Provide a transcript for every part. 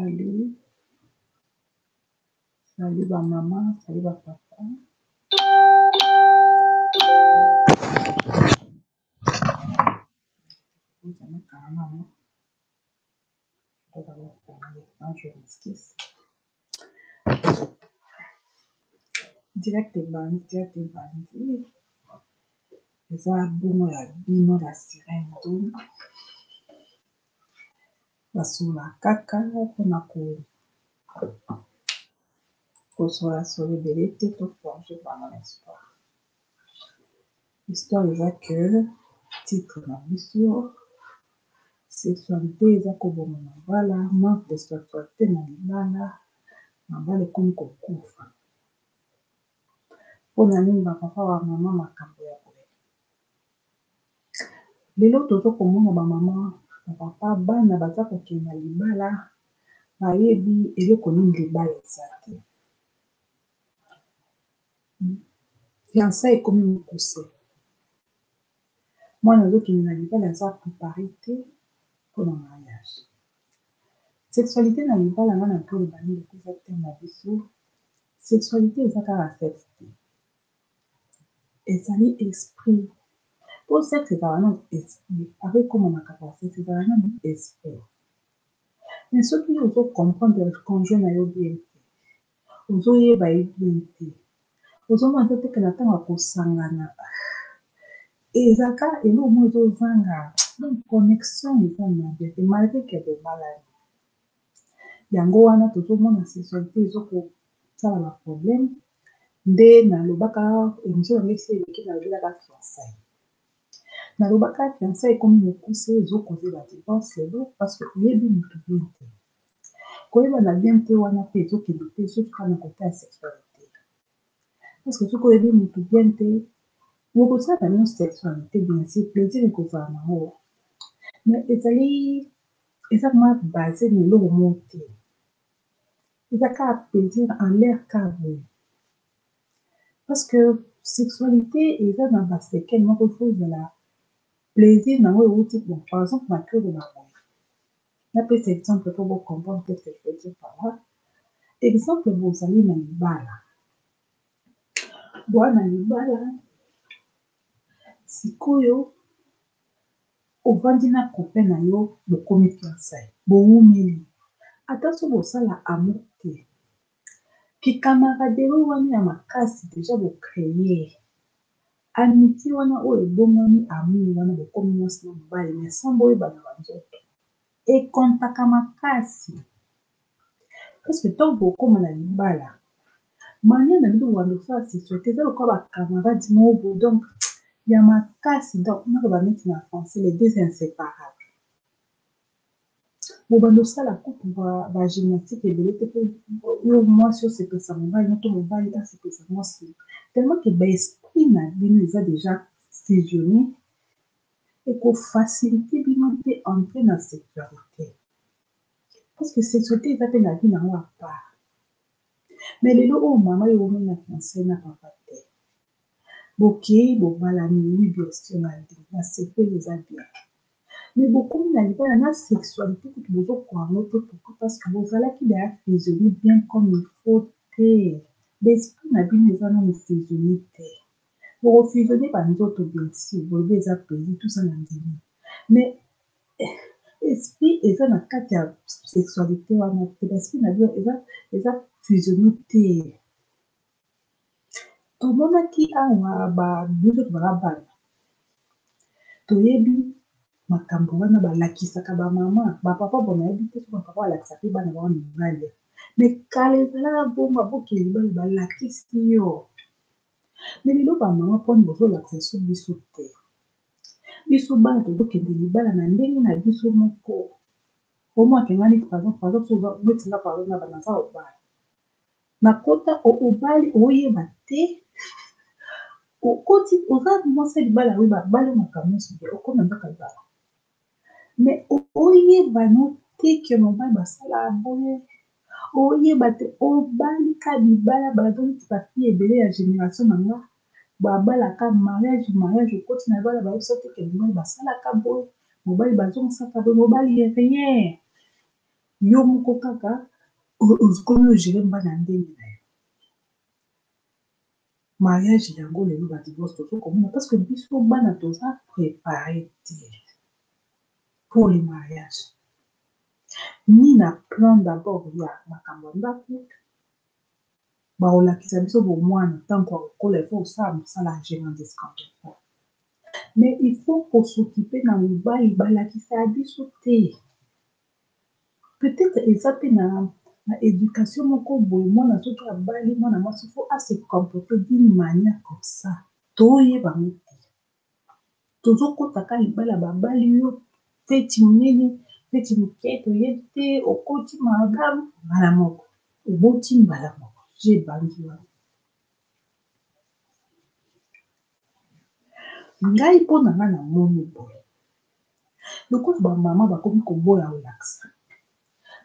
Salut, salut ma maman, salut ma papa. Vous avez carrément, je m'excuse. Direct et bandit. Ça bon la bino la sirène donc. La sous la caca pour soit sur le bébé, tout plongé dans mon espoir. L'histoire est que titre na biso sexualité eza koboma na bala, manque de sexualité na libala na bala ekomi kokufa. Mpona nini bapapa ba mama makambo ya boye lelo tozokomona bamama bapapa bana baza kokende na libala bayebi eloko nini libala eza te. Fiança ekomi mokuse mwana azokende na libala aza préparé te mpona mariage. Sexualité na libala ngana mpona baninga eza te na biso. Sexualité eza kaka sexe te, ezali esprit. Po sexe ezala na esprit avec koma makaka ya sexe ezala na esprit. Mais soki ozokomprendre conjoint na yo bien te, ozoyeba ye bien te, ozomona totekela ntango ya kosangana ezaka eloko moko ezozanga donc connexion eza na bien te malgré ke bobalani. Yango wana tozomona sexualité ezokosala ba problème nde nalobaka émission yango esi eleki nalobelaka fiançailles. Nalobaka fiançailles ekomi mokuse ezokozela divorce lelo parce que oyebi motu bien te. Koyeba na bien te wana mpe ezokende te soki kaka na kote ya sexualité. Parce que soki oyebi motu bien te okosala no sexualité bien sûr plaisir ekozala nango mais eza koma basé na eloko moko te. Eza kaka plaisir en l'air kaka boye. Parce que sexualité eza na basekele moko fo ezala plaisir nango euti bon par exemple na cœur de la boye. Napesa exemple po bocomprendre qu'est-ce que je veux dire par là. Exemple bozali na libala. Bwana libala sikoyo ovandi na copain na yo bokomi fiançailles bowumeli ata so bosala amour te kikamaraderie wana ya makasi deja bocréer amitié wana oyo ebongami amour wana bokomi mwasi na mobali mais sans boyebana banzoto ekontaka makasi parce que ntango bokóma na libala manière na bino wana osala sexualité eza lokola bacamarade moko donc ya makasi donc nakoba neti na français les deux inséparables. Bobanda osala couple bagymnastique ebele te mpo yo mwasi osepesa mobali no to mobali asepesa mwasi tellement ke baesprit na bino eza déjà fusionné ekofacilité bino mpe entrer na sexualité parce que sexualité eza mpe na vie nango à part. Mais lelo oyo mama yo omoni na fiançailles na papa te bokei bobalani oui bien sûr na sepeli eza bien mais bokomi na libala na sexualité kutu bozokoango te pourquoi parce que bozalaki daya fusionné bien comme il faut te l'esprit na bino eza nano fusionné te bokofusionné banzoto bien sûr bolobi eza plaisir tout ça na ndimi mais esprit eza na kati ya sexualité wana te esprit na bino eza fusionné te. Tomonaki awa babiso tobala bana toyebi makambo wana balakisaka bamama bapapa bona yebi te so bapapa balakisa mpe bana bawana mibale mais kala ezalaka bongo bokeli bana balakisi yo mais lelo bamama mponi bozolakisa so biso te biso bana tozokende libala na ndenge na biso moko omwakengani betinga pardon na banaza obala nakota obali oyeba te okoti oza mwasi libala oyeba bale makambo nyonso te okona ndaka libala mais oyeba no te ke mobali basala boye oyeba te obalika libala bazoliti papie ebele ya génération na nga babalaka mariage okoti na libala bayebiso te ke mobali basalaka boye mobali bazongisaka boye mobali rien yo moko kaka okomi ogere mbala ndenge na yo. Mariage yango lelo ba divorce tozokomona parce que biso bana toza préparé te pour le mariage. Ni na plan d'abord ya makambo ya ndako baolakisa biso bomwana ntango akokola ifo osala mosala ya gérant d'escandale. Mais il faut kosokipe na mobali balakisa ya biso te. Peut-être eza mpe na éducation moko boye mwana soki abali mwana mwasi faut ase comporter d'une manière comme ça. Toyeba ngo te. Tozokota ka libala babali yo feti monene feti moke toyebi te okoti madame mbala moko oboti mbala moko jebangi wana. Ngai mpo na nga namoni boye lokola bamama bakomi koboya olakisa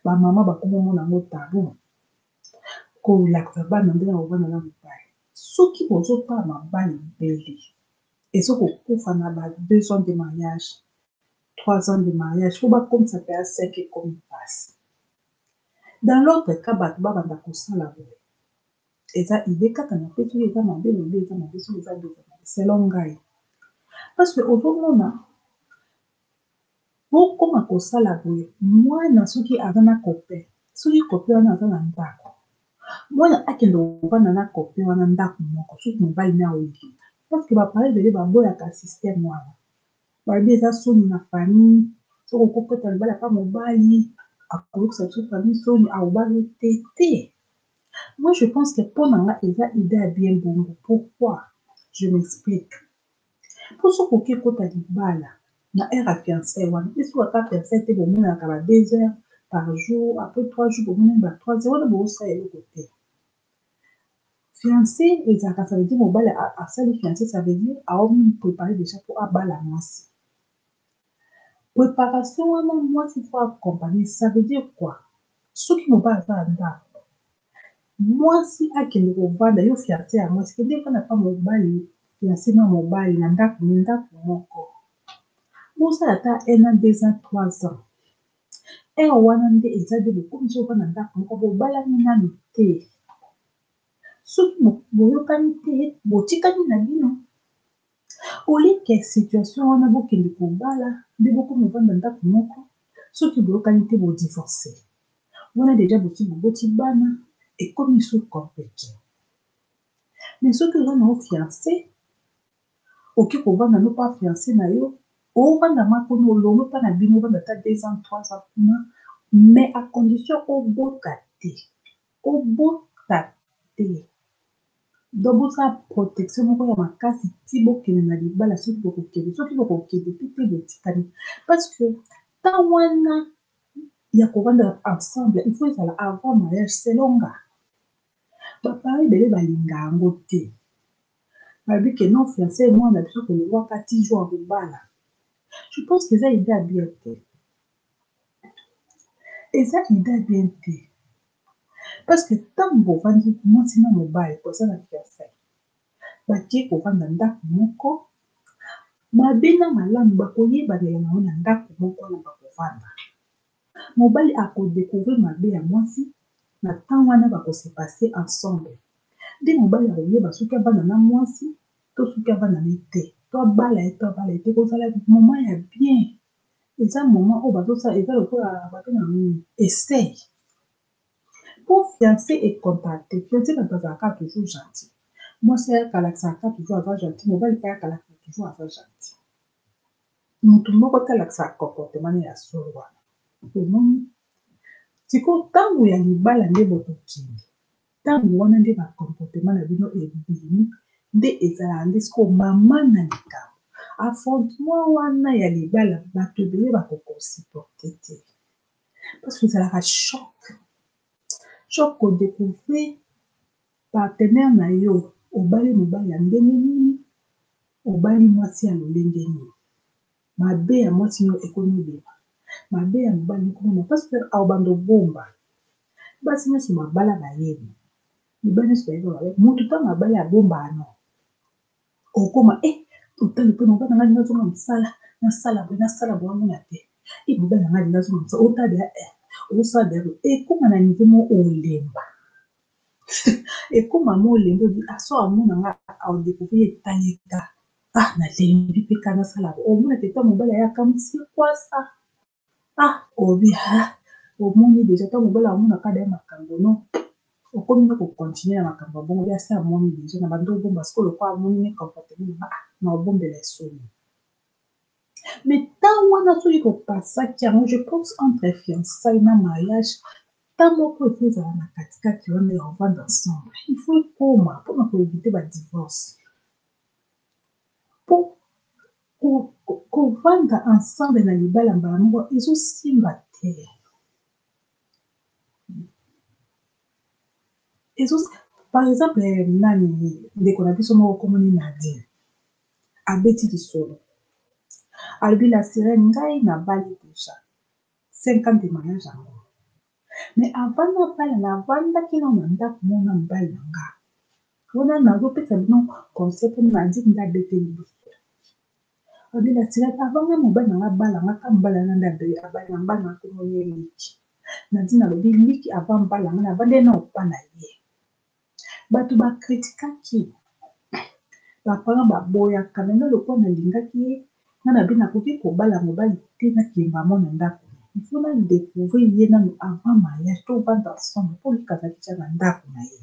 bamama bakomi omona yango tabu kolakisa bana ndenge na kobana na mobali soki bozotala mabali mbeli ezokokufa na ba 2 ans de mariage 3 ans de mariage fo bakomisa mpe ya 5 ekomi mpasi. Dans l'autre cas bato babanda kosala boye eza idée kaka na pe soki eza mabe lobi eza mabe soki eza mabe selon ngai parce que ozomona bokoma kosala boye mwana soki aza na copain soki copain wana aza na ndako mwana akende kovanda na copain wana ndako moko soki mobali na oyebi parce que bapare ebele baboyaka système wana balobi eza soni na famille soki okokota libala pa mobali akoyokisa biso famille soni aobali te te. Moi je pense que mpo na nga eza idée ya bien bongo. Pourquoi? Je m'explique. Mpo soki okoki ekota libala na heure ya fiançailles wana biso ata fiançailles te bomonaka ba 2 heures par jour après 3 jours bomonani ba 3 heures wana bokosala eloko te. Fiancé ezalaka ça veut dire mobali asali fiancé ça veut dire aomi préparer déjà po abala mwasi. Préparation wana mwasi faut accompagner ça veut dire quoi? Soki mobali aza na ndako mwasi akende kovanda yo fiancé ya mwasi kende vanda pa mobali fiancé na mobali na ndako moko bosala ata 1 an 2 ans 3 ans ere wana nde eza nde bokomi zovanda na ndako moko bobalani nanu te. Soki boyokani te botikani na bino olike situation wana bokende kobala nde bokomi kovanda ndako moko soki boyokani te bodivorce wana deja boti bana ekomi so compliqué. Mais soki oza na fiancé oki kovanda no pa fiancé na yo ovanda mako no olongo mpa na bino ovanda ata 2 ans 3 ans kuna mais à condition obota te donc bosala protection moko ya makasi ti bokende na libala soki bokokende soki bokokende te te botikani parce que ntan wana ya kovanda ensemble il faut ezala avant mariage selon nga bapare ebele balinga yango te balobi ke non fiancé mwana biso kolongwaka 10 jours ya kobala. Je pense que eza idée ya bien te eza idée ya bien te parce que ntango bovandi mwasi na mobali koza na fiançailles batie kovanda ndako moko mabe na malamu bakoyebanela nango na ndako moko wana bakovanda mobali akodécouvrir mabe ya mwasi na ntan wana bakose passe ensemble nde mobali akoyeba soki avanda na mwasi to soki avanda na ye te to abala ye to abala ye te kozala moment ya bien eza moment oyo bazosala eza lokola babenga nini essaye po fiancé econtacté fiancé bato bazalaka toujours gentil mwasi ayakalakisaka toujours aza gentil mobali mpe ayakalakisa toujours aza gentil motu moko te alakisaka comportement ya solo wana omoni sikoyo ntango ya libala nde bokokende ntango wana nde bacomportement na bino ebimi nde ezalaka nde sikoyo mama na likambo affrontement wana ya libala bato ebele bakokosupporte te parce que ezalaka choc kodécouvrir partenaire na yo obali mobali ya ndenge nini obali mwasi ya lolenge nini mabe ya mwasi yo ekomi beba mabe ya mobali ekomona parce que aobanda obomba basi nyonso mabala bayebi mibali nyonso bayeba babe motu ntango mabali abombaka no okoma otali mpe mobali nanga nazonga mosala nasala boye amona te mobali nanga nazonga mosala otali osala dero ekoma na niveau moko olemba ekoma mo olemba obi aso amona nga aodécouvrir etaleka nalembi mpe ka nasala omona teta mobali ayakamwisi kwasa obi omoni deja ta mobali amona kada ya makambo no okomi na kocontinue na makambo ya bongo asi amoni deja na bando obomba sikoyo lokwa amoni ne comportement na obombela esoni mais ntan wana soki kopasaki yango je pense entre fiançai na mariage ntan moko efo ezala na katikati wana ya ovanda ensemble il faut ekoma mpona koevite badivorce mpo kovanda ensemble na libala mbala moko ezosimba te par exemple nani ndeko na biso moko komoni Nadine abeti lisolo alobi la sirene ngai nabali deja 5 ans de mariage yango mais avant nabala navandaki nao na ndako mona mobali na nga wana nazopesa bino conseil mpo Nadine nde abeteli biso alobi la sirene avant nga mobali na nga bala nga ka mobali na nde abali na mbali na komoni ye liki Nadine alobi liki avant mbala nga navandeli na opa na ye bato bakritikaki baparent baboyaka mena lokwa nalingaki ye nga na bino nakoki kobala mobali te nakemba mona ndako ifo na découvrir ye nano avant mariage to ovanda ensemble mpo likazaki tia na ndako na ye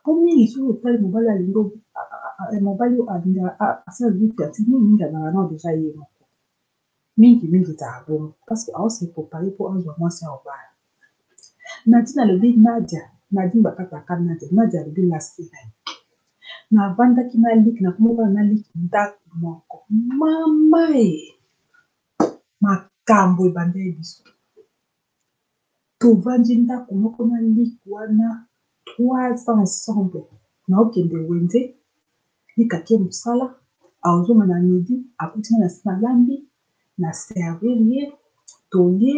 po mingi soki otali mobali alingi mobali oyo asala fiancé mingi azalaka nao deja ye moko mingi ezala bongo parce que aose prépare mpo azwa mwasi ya obala Nadine alobi Nadine bakataka Nadia alobi la sirene navandaki na liki nakomobala na liki ndako moko mama makambo ebandeli biso tovandi ndako moko na liki wana 3 ans ensemble naokende wenze likake mosala azonga na midi akutina na nsima lambi na servir ye tolie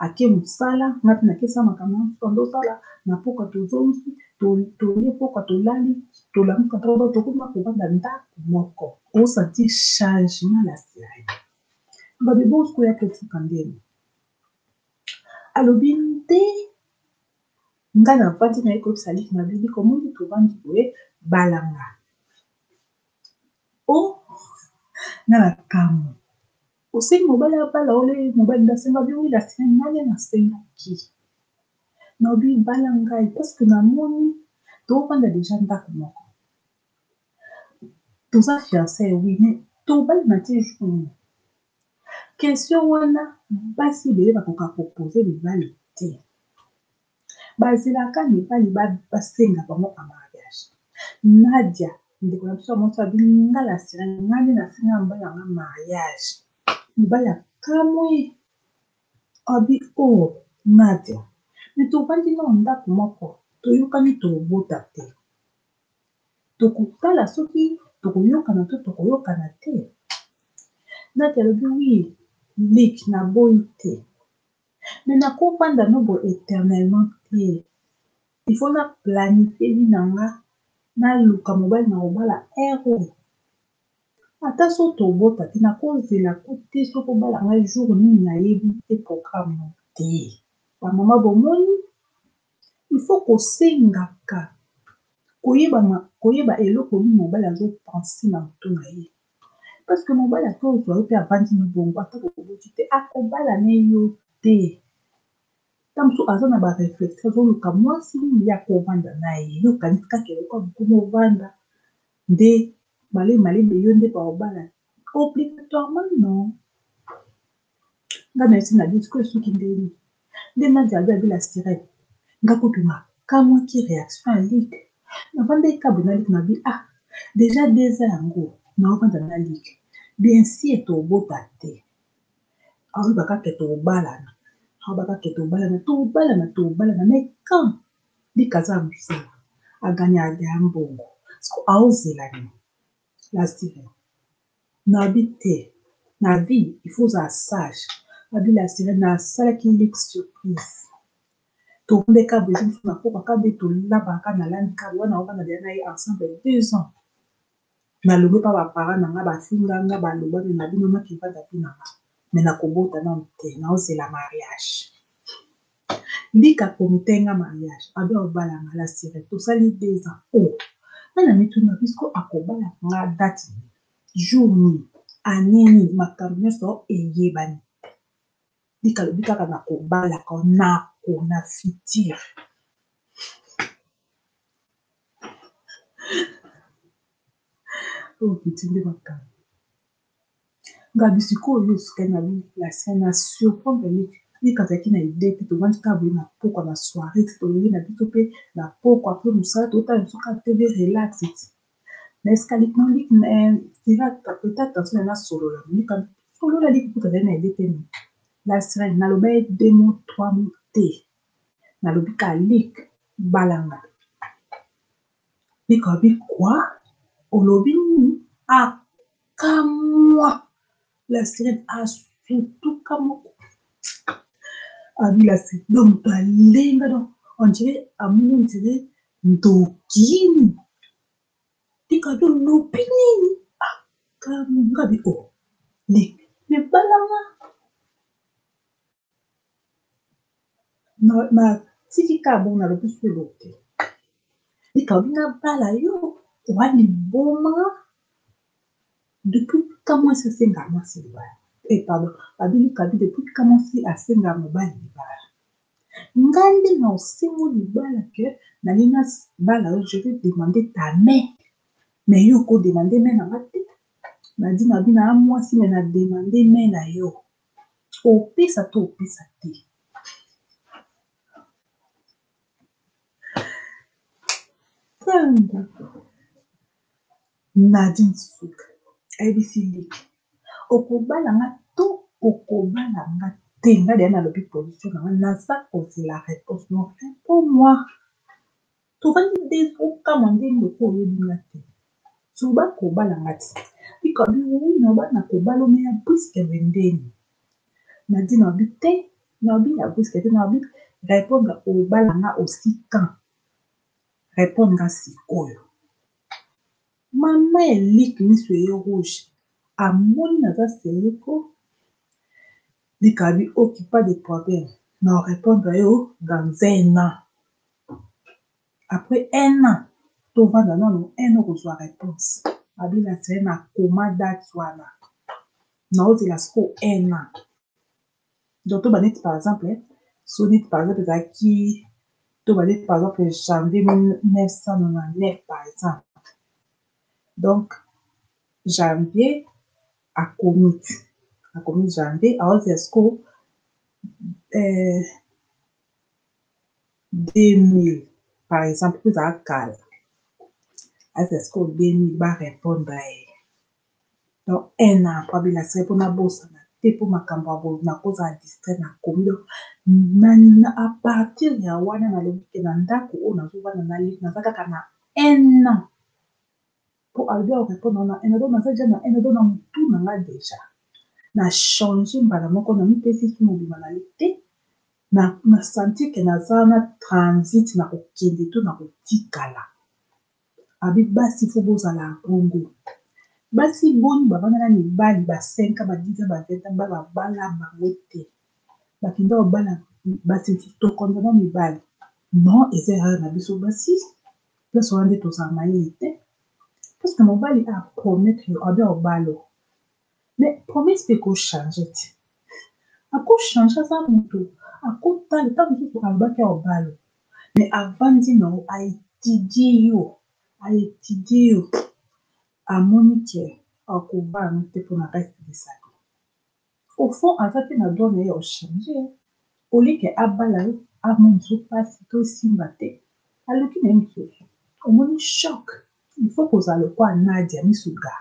ake mosala nga mpe nakesa makambo ndosala na poka tozongi tolie poka tolali tolamuka mpona tokoma kovanda ndako moko osati changement la sirene babebe osikoya kofuka ndeni alobi nde nga na vandi na ye koyebisa liki na bibi komoni tovandi boye balanga nga na kambo osengi mobali abala ole mobali ndasenga biwi la sirene nani nasengaki naobi bala ngai parceke namoni tovanda deja ndako moko toza fiancé wi mais tobali na tie jour question wana basi ebele bakoka kopose mibali te bazelaka mibali basenga bango a mariage Nadia ndeko na biso ya moto abinga la sirene ngani nasenga mobali yanga mariage mibali akamwi abi Nadia mais tovandi nao ndako moko toyokani tobota te tokotala soki tokoyokana to tokoyokana te Nadia alobi wi liki naboyi te mais nakovanda nobo éternellement te il faut na planifie vi na nga naluka mobali na kobala ero ata so tobota te nakozela ko te soki obala ngai jour nini nayebi te programme te bamama bomoni il faut kosengaka koyeba eloko nini mobali azopense na moto na ye parce que mobali akozwa yo mpe avandi na bongo ata koboti te akobala na yo te ta mosu aza na bareflexion azoluka mwasi nini ya kovanda na ye yokanisi kaka eloko bokoma ovanda nde malemalembe yo nde baobala obligatoirement non nga na esi na discours soki ndeni nde Nadia albi abila sirene nga kutu nakamwaki réaction ya like navanda ekabo na like nabi déjà 2 ans yango naovanda na like bien sûr tobota te aoyeba kaka tobalana mais quand like aza mosala aganyaka ya mbongo siko aozelani la sirene nabi te na vie il faut ozala sage abi la sirene nasalaki like surprise tondeka besoin na poka kabe tolabaka na landi kabe wana ovanda deya na ye ensemble 2 ans nalobi mpa baparent na nga bafinganga balobani na bino makivanda mpinanga me nakobota nano te naozela mariage lika komite nga mariage abe obala nga la sire tosali 2 ans nana mituna bisko akobala nga date jour nini anini makambo nyonso eyebani lika lobi kaka na kobalaka na futur okitinde makambo nga bisiko oyo esika na la scène na surprendre lika azalaki na idée te tovandi kaka boye na pokwa na soirée te tolongi na biso mpe na pokwa mpe mosala totala biso kaka tv relax ti na escalier peut-être attention na solola lika solola liki mpo tozali na idée te la sirène naloba ye 2 mots 3 mots te nalobi ka lik balanga lika obi quoi olobi nini akamwa la sirène asutuka moko abi la sirène donc moto alenga donc on dirait amoni on dirait ndokini lika obi olobi nini akamwa ngabi lik me balanga natiki kaka bongo nalobi so eloko te lika obi nabala yo oaliboma depuis quand moi c'est asenga mwasi libala pardon babili kabi depuis quand mwasi asenga mobali libala ngai nde na osengo libala ke nalinga bala oyo je vais demander ta main mais yo kodemande main nanga te nadi na bi na mwasi me na demande main na yo opesa to opesa te Nadine Souk ayebisi liki okobalanga to okobalanga te ngai deya nalobi position nanga naza kozela réponse non réponds moi tovandi nde okama nde ndeko oyebinga te soba kobalanga te likabi wi nabana kobalomeya briske vendeni nadi nabi te nabi ya briske te nabi répondre obalanga aussi quand répondre nga sikoyo mama eliki miso eye rouge amoni naza seriko likabi occupa de problème na répondre yo dans 1 an après 1 an tovanda nano 1 an kozwa réponse abi na sere na koma date wana naozela siko 1 an donc toba neti par exemple so neti par exemple ezalaki toba neti par exemple janvier 1999 par exemple donc janvier akomi janvier aozela siko 2000 par exemple po ezala kala azela siko 2000 barépondre ye donc 1 an po abelasire mpona bosana te mpo makambo ya boye nakozala distrait nakomi donc a partir ya wana nalobi ke na ndako oyo nazovanda naliki naza kaka na 1 an po alobi arépondre na 1 an donc naza deja na 1 an donc na motu na nga deja na change mbala moko na mipesi so mobima na ye te na sentir ke naza na transit na kokende to na kotikala abi basi fo bozala bongo basi boni bavanda na mibali ba 5 ans ba 10 ans ba 20 ans babala bango te bakenda kobala basi tokondana mibali non eza erreur na biso basi place wana nde tozala mayele te parce que mobali apromettre yo abe obalo mais promesse mpe ekochange te akochange aza moto akotala ntango mosusu alobaki ya obalo mais avandi nango aétudie yo amoni ke akobala te mpona reste de sa vie au fond aza mpe na droit na ye ochange olike abala yo amoni so mpasi to esimba te aloki na ye mosusu omoni choc il faut kozala lokwa nadia misuga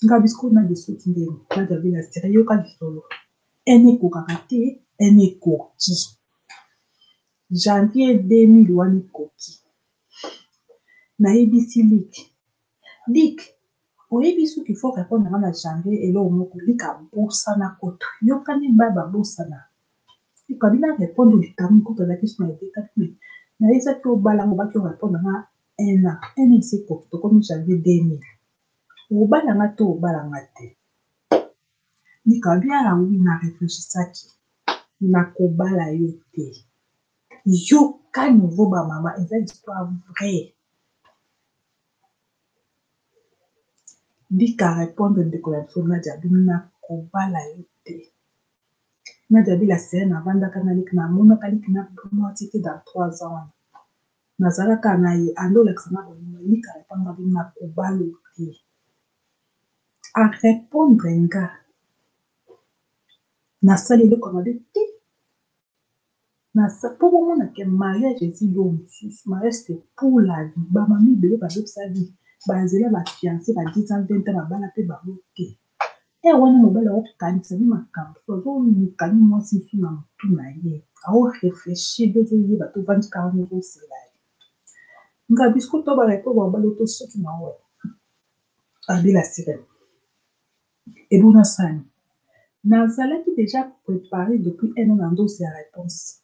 nga bisiko nadia soki ndeni nadia bila sere yoka lisolo ene ekokaka te ene ekoki janvier 2000 wana ekoki nayebisi lik oyebi soki faut répondre nga na janvier eloko moko lika bosana koto yokani baya babosana ekabi na répondre likami koto azalaki so na edekaki me nayebisaki obalango baki orépondre nga 1 an 1 an esi ekoki tokomi janvier 2000 obalanga to obalanga te likabi ayango na réfléchisaki nakobala yo te. Yoka nouveau ba mama, eza histoire vraie. Lika répondre ndeko ya biso Nadia Bi nakobala yo te. Nadia Bi la sere navandaka na liki namonaka liki na mwati te dans 3 ans. Nazalaka na ye andolakisa na bolingo lika répondre Bi nakobala yo te. A répondre nga nasali eloko na bi te. Pour bomona ke mariage ezi lo mosusu, mariage c'est pour la vie. Bamami ebele bazopesa vie bazela bafiancé ba 10 ans 20 ans babala mpe bango te. Wana mobali akokanisa bi makambo azolukani mwasi mosusu na motu na ye aoreflechir ozoyeba tovandi kaka ozosela ye nga bisko to barepo babali to soki na we abila sirene ebuna sani nazalaki déjà préparé depuis un an na ndosi ya réponse.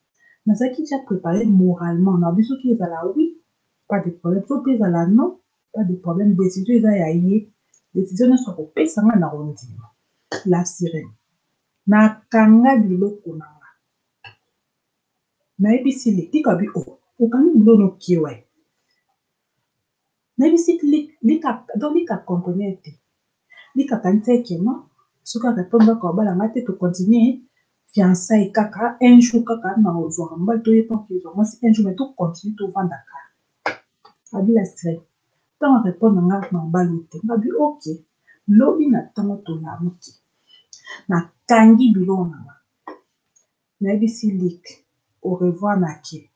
Nazalaki déjà préparé moralement na biso ki ezala oui pas de problème to mpe ezala non pas de problème décision eza ya ye décision nyonso akopesanga na kondima la sirene nakanga biloko na nga nayebisi tika bi okangi bilono kiwa nayebisi lika comprendre te lika kanisa ekeno soki arépondre kobalanga te tocontinue fiançailles kaka un jour kaka na ozwaka mobali toyepa kozwa mwasi un jour mais tocontinue tovandaka abila sirene ntango arépondre nga na mobali te nga bi ok lobi na ntango tolamuki nakangi biloko na nga nayebisi liki au revoir na ke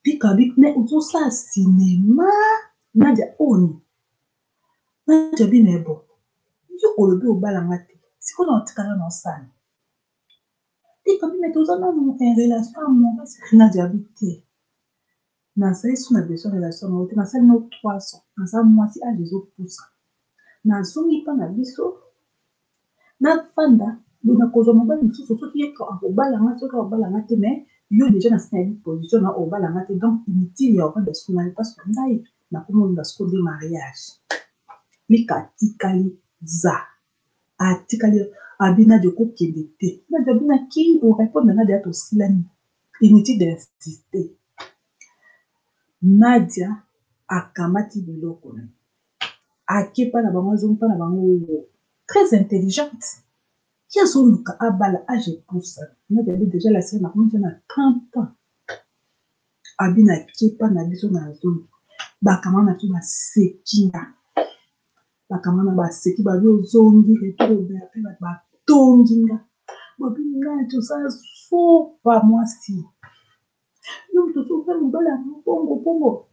lika bi me ozosala sinema Nadia oni Nadia Bi na bo yo olobi obalanga te sikoyo na otikala na osala lika bi me toza nanu en relation amoureuse Nadia Bi te nazali so na besoin relation amoureuse te nasali no 300 naza mwasi age ezopusa nazongi mpa na biso nafanda bona kozwa mobali mosusu soki ye akobalanga soki akobalanga te mais yo déjà na sina position na obalanga te donc inutile ya ovanda siko nai parce que ngai nakomonda siko nde mariage lika atikali za atikali abi Nadia okokende te Nadia Bi nakei orépondre Nadia tosilani inutile d'insister Nadia akamati biloko na ake mpa na bango azongi mpa na bango oyo très intelligente qui azoluka abala age epusa Nadia Bi déjà la sere nakomisa na 30 ans abi na kepa na biso na zolo bakama na biso basekinga bakama na baseki babi ozongi retour oberpe batonginga babi ngai tosala sopa mwasi yo tozoza mobali ya mbongo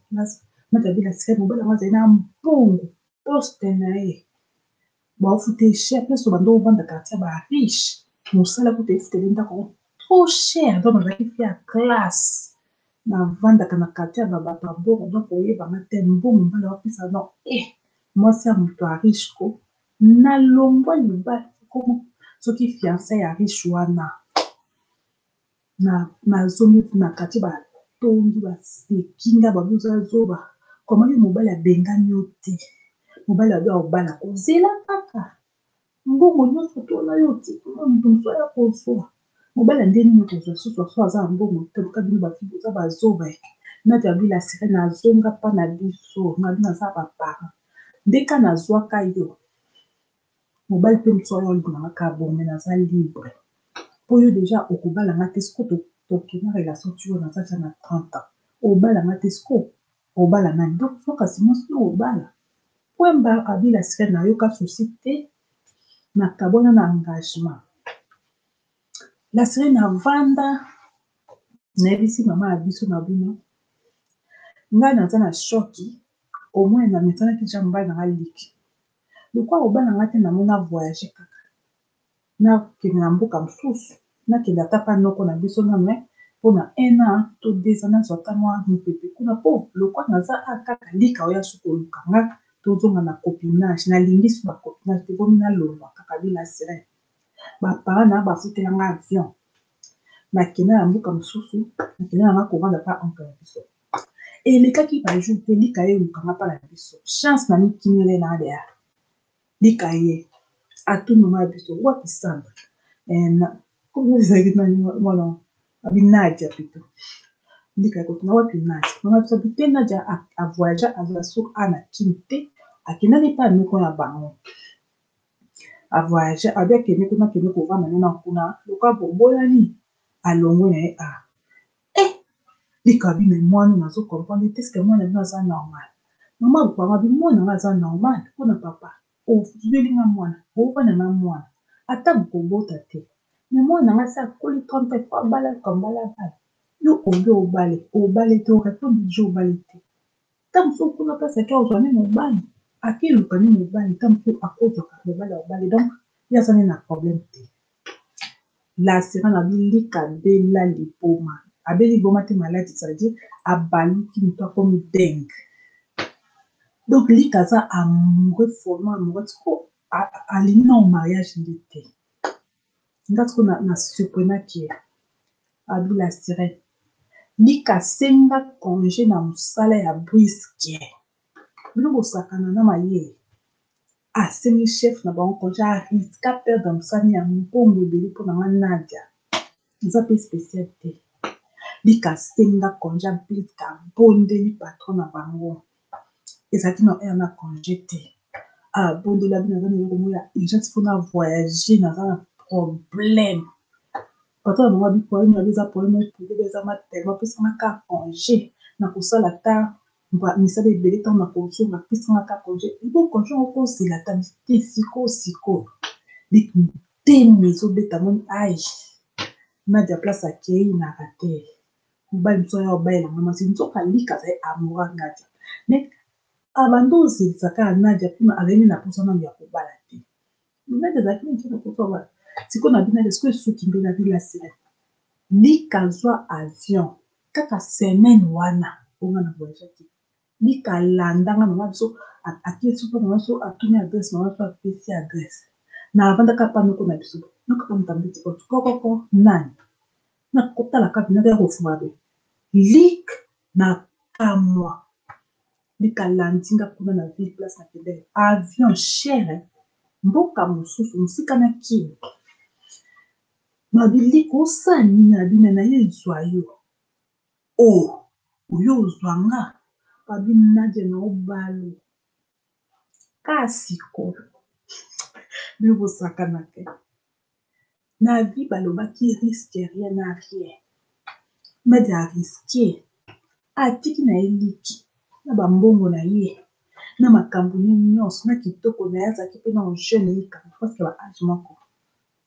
Nadia Bi la sere mobali yango azali na mbongo poste na ye baofute cher mpe so bando ovanda quartier ba riche mosala kuta efuteli ndako trop cher donc nazalaki fi ya classe navandaka na quartier ya bato ya mbongo donc oyebanga te mbongo mobali aopesa non mwasi ya moto ya riche ko nalongwa libali komo soki fiançai ya riche wana nazongi na quartier batongi basekinga babuza zoba komaki mobali abengani yo te mobali abi aobala kozela kaka mbongo nyonso tona yo tikuna moto mosu aya kozwa mobali ande nini kozwa susu aso aza na mbongo te luka bino bafiki oza bazoba Nadia Bi la sere nazonga mpa na biso nga bino aza baparent ndeka nazwaka yo mobali mpe mosu aya olinganga kaka bonge naza libre mpo yo déjà okobalanga te siko tokenda relation tuyo naza tia na 30 ans obalanga te siko obala nani donc so kasi mwasi no obala pwemba abi la sere nayoka susi te nakabwana na engagement la sere navanda nayebisi mama ya biso na bino ngai naza na shoki au moins na metanaki ja mobali nanga liki lokwa obalanga te namona voyage kaka nakende na mboka mosusu nakende ata pa noko na biso na me mpona 1 an to 2 ans nazwa ata mwa mopepe kuna mpo lokwa naza akaka lika oya soki olukanga tozonga na copinage nalingi so bacopinage te komi nalongwa kaka Bi la sere baparent na bafutelanga avion nakende na mboka mosusu nakende nanga kovanda pa oncle na biso elekaki bajour te lika ye olukanga mpa na biso chance na mikimele na adeya lika ye atuni mama ya biso wapi sandre Comment ezalaki nani mwana abi Nadia plutôt. Lika ekotuna wapi Nadia. Mama biso abi te Nadia avoyage azala so ana kini te. Akendaki mpe ameko na bango. Avoyage abi akende kuna akende kovanda nana kuna loka boboyani alongwe na ye a. Lika abi me mwana nazo comprendre te eske mwana bino aza normal. Mama bopanga abi mwana nga aza normal mpona papa. Ozuelinga mwana ovanda na mwana ata bokobota te. Me mwana nga se akoli 30 fois bala bala. Yo obale te orépondre je obale te. Ta mosusu kuna place ake ozwa nini obale akeluka nini obale ta mosusu akozwaka obale donc ye aza nini na problème te. Lasira na bilika bela liboma abeli liboma te maladie ça veut dire abaluki moto akomi dingue. Donc lika aza amoureux follement amoureux tiko alingi na mariage nde te. Nga tiko na surprenaki ye abi Lasirene lika senga congé na mosala ya briske bino bosakana na mayele asengi chef na bango congé ariska perdre mosani ya mbongo ebele mpona nga Nadia eza mpe spécial te. Lika senga congé briske abondeli patron na bango ezalaki na ere na congé te abondeli abi naza na eloko moko ya urgence mpona voyager naza na problème. Patron na bango abi problème abi eza problème privé eza matellement pesanga ka congé na kosala ta misala ebele ntango na kozonga pesanga ka congé ebo congé ngo kozela ta te sikoyo liteme ezobeta moni ai Nadia place akei na rater mobali mosu aya obayelanga masi nzoka lika azali amoura Nadia mais abanda ozelisa kaka Nadia mpona azali na mposa nano ya kobala te. Nadia azalaki neti na mposa kobala sikoyo na bino eske esuki mpe na bilasirene lika zwa avion kaka semaine wana onga na voyage te lika alandanga mama biso akiesi mpo mama biso atuni adresse mama biso apesi adresse na avandaka pa moko na biso nokaka motambo eti kokoko nani na kotala kaka naka ya kofunga be lik na kamwa lika landinga kuna na ville place na kedele avion cher mboka mosusu mosika na kini mabiliko osala nini na bino na ye ezwa yo oyo ozwanga babi Nadia na obalo kasi ko bino bosakana te na vie balobaki risque rien na rien Nadia ariske atiki na ye liki na bambongo na ye na makambo ne nyonso na kitoko na ye azalaki mpe na jeune yekaka paske ba age moko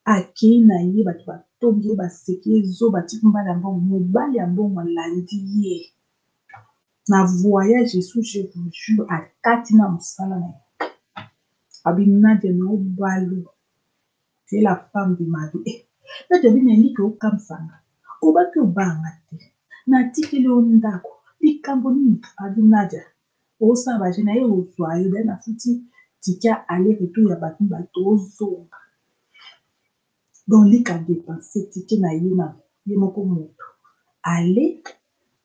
akei na ye bato batombi ye baseki ezo batiki mbala ya mbongo mobali ya mbongo alandi ye na voyage esu je vous jure akati na mosala na ye abi Nadia na obalo c'est la femme de ma vie Nadia abi naliki okamisanga obaki obanga te natikeli o ndako likambo nini abi Nadia osala baje na ye ozwa yo be nafuti tikia aller retour ya bato ozonga donc lika dépense tike na ye na ye moko moto ale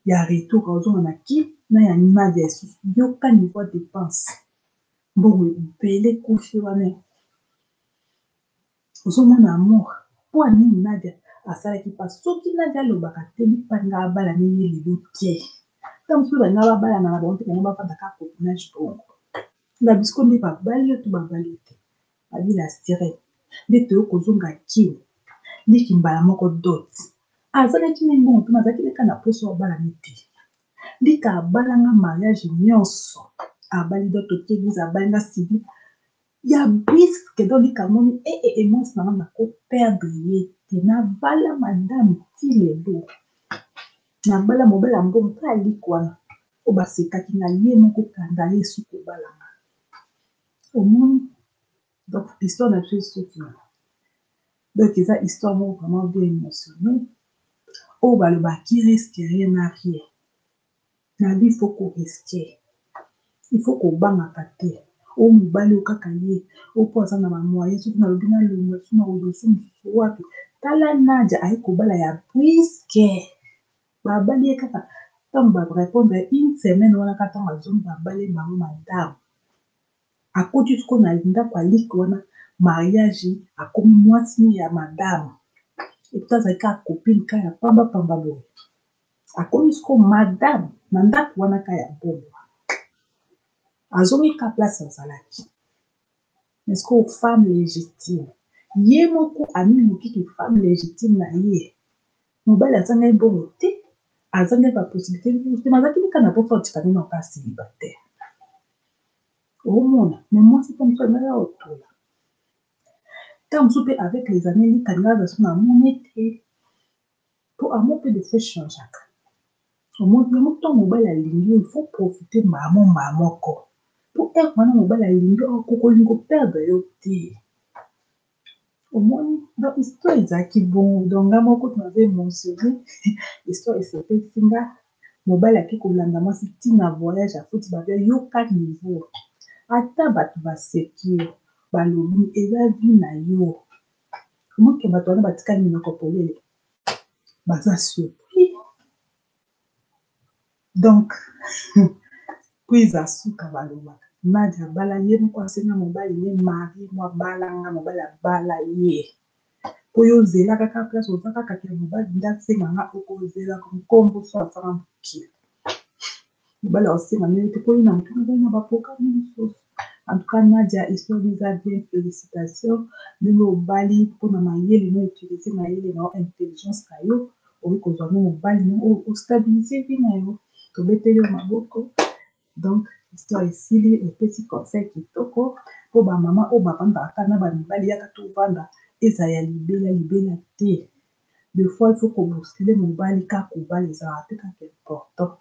ya retour ozonga na ki na ya Nadia esusu yoka niveau dépense mbongo ebele kufi wana ozomona amour mpo anini Nadia asalaki mpasi soki Nadia alobaka te lipanga abala ne ye lelo tie ta mosusu banga babalana na bango te bango bafandaka copinage bongo na bisiko nde babali yo to babali te abi Lasirene nde toyo kozonga kini liki mbala moko dot azalaki ne mbongo mpona azalaki leka na poso abalani te lika abalanga mariage nyonso abali dot oke eglise abalinga sibi ya briske do lika moni emonsi nanga nakoperdre ye te nabala madame ti lelo nabala mobali ya mbongo mpe aliki wana oyo basekaki na ye moko kanda ye suki obalanga omoni donc histoire na biso esoki donc eza histoire moko vraiment bien émotionnel oyo balobaki risque rien na rien na vie faut koriske il faut kobangaka te oyo mobali oyo kaka ye oyo mpo aza na bamoye soki nalobi nalonga so na kodosu mosusu wapi tala Nadia aye kobala ya briske babali ye kaka ntango barépondre une semaine wana kaka ntango azongi babali bango madame akoti siko na ndako aliki wana mariage akomi mwasi ya madame Et puis azalaki kaka copine ka ya pamba boye akomi siko madame na ndako wana ka ya bomba azongi ka place azalaki mais siko femme légitime ye moko amimokiki femme légitime na ye mobali azangi ye bongo te azangi ye baposibilité nyonso te azalaki nika na poto atikami na oka célibataire omona mais mwasi mpe mosu azalaki otola ta mosusu mpe avec les années likalinga aza so na moni te po amour mpe de fait changeaka omoni yango ntango mobali alingi il faut profiter mbala moko po ere wana mobali alingi okokolingo perdre yo te omoni donc histoire ezalaki bon donc nga moko naza émotionné histoire esepesi nga mobali ake kolanda mwasi ntina voyage afuti bato yoka niveau ata bato baseki yo balobi eza vi na yo omoke bato wana batikali minoko polele baza surpris donc po eza suka balobaka Nadia abala ye moko asenga mobali ye mari mo abalanga mobali abala ye po yo ozela kaka place oza kaka ke mobali nde asenga nga okozela nkombo so asala mokili mobali aosenga ndenge te po ye na motu azali na baprograme mosusu en tout cas Nadia histoire eza bien félicitation ndenge obali mpona mayele no utilize mayele na yo intelligence na yo oyi kozwa no mobali no ostabilize vi na yo tobeteli yo maboko donc histoire esili opesi conseil kitoko po bamama oyo bavandaka kaka na bamibali yaka tovanda eza ya libela te des fois il faut koboskele mobali kaka kobala ezalaka te kaka important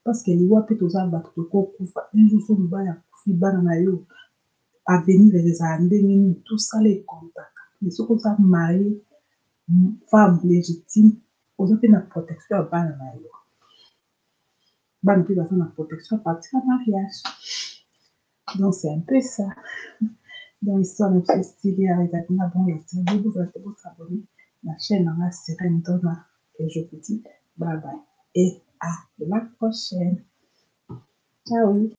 parce que liwa mpe toza bato tokokufa injuso mobali akufi bana na yo avenir ezala ndenge nini tosala ekontaka mais soki oza marie femme légitime oza mpe na protection ya bana na yo bana mpe baza na protection à partir ya mariage donc c'est un peu ça dans histoire na biso style ya ezalaki na bon yatindi bozala te bosabone na chaîne nanga Sirène Donna et je vous dis bye bye et à la prochaine ciao